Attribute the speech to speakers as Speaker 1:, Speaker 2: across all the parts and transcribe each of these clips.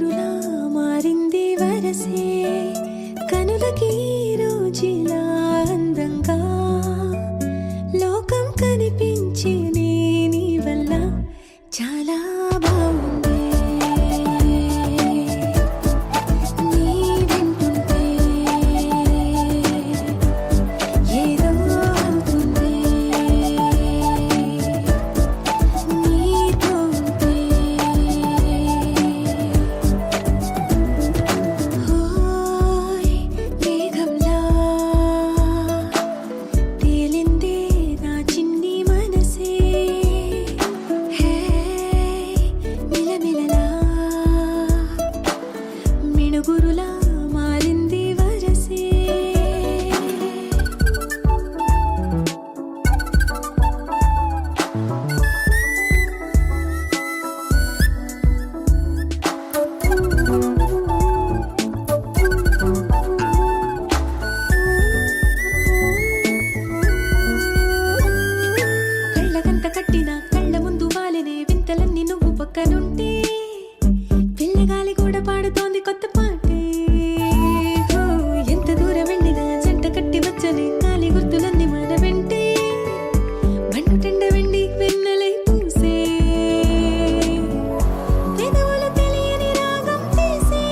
Speaker 1: మిణుగురులా మారింది వరసే కనులకి రోజులా అందంగా లోకం కనిపించే నీ వల్ల చాలా బాగుంది నీ వింటుంటే ఏదో అవుతుంది నీతో ఉంటే ఓయ్ మేఘంలా తేలిందే నా చిన్ని మనసే హే మిలమిలలా మిణుగురులా మారింది వరసే కళ్ళకంత కట్టిన కళ్ళ ముందు వాలినే వింతలన్నీ నువ్వు పక్కనుంటే పిల్లగాలి కూడా పాడుతోంది కొత్త పాటే హో, ఎంత దూరం వెళ్ళినా జంట కట్టి వచ్చని కాలి గుర్తులన్నీ మన వెంటే బండుటెండ వెండి వెన్నెలై పూసే పెదవులు తెలియని రాగం తీసే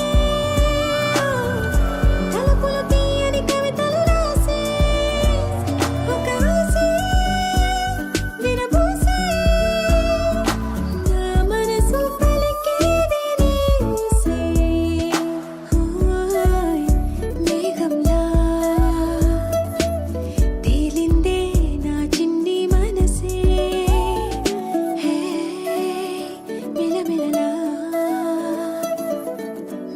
Speaker 1: తలుపులు తీయని కవితలు రాసే ఒక ఆసే విరబూసే నా మనసు పలికేది నీ ఊసే ఓయ్ మేఘంలా తేలిందే నా చిన్ని మనసే హే మిలమిలలా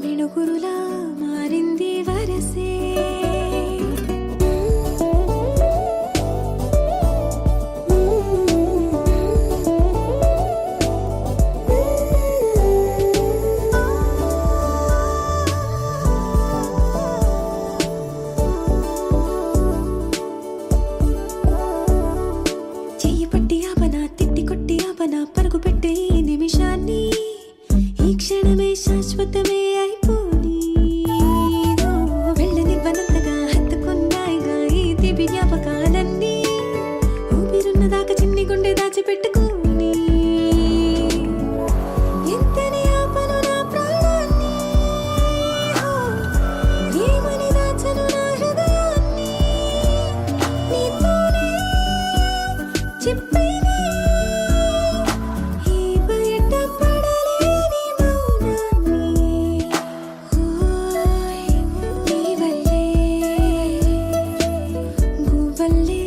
Speaker 1: మిణుగురులా మారింది వరసే చెయ్యి పట్టి ఆపనా తిట్టి కొట్టి ఆపనా పరుగు పెట్టే ఈ నిమిషాన్ని ఈ క్షణమే శాశ్వతమే అయిపోని ఓ, వెళ్ళనివ్వనంతగా హత్తుకున్నాయిగా ఈ తీపి జ్ఞాపకాలన్నీ ఊపిరున్నదాకా చిన్ని గుండె దాచిపెట్టుకోని ఎంతని ఆపను నా ప్రాణాన్ని ఓ, ఏమని దాచను నా హృదయాన్ని నీతోనే చెప్పేనే ఈ బయట పడలేని మౌనాన్ని ఓయ్ నీ వల్లే గువ్వల్లే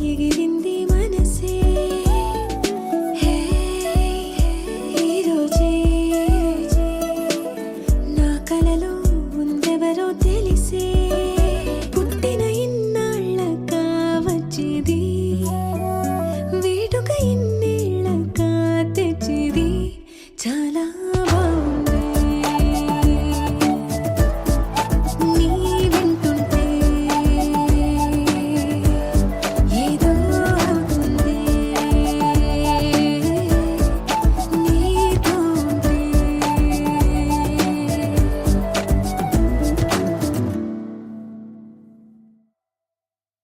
Speaker 1: ఎగిరింది మనసే హే ఈ రోజే నా కలలో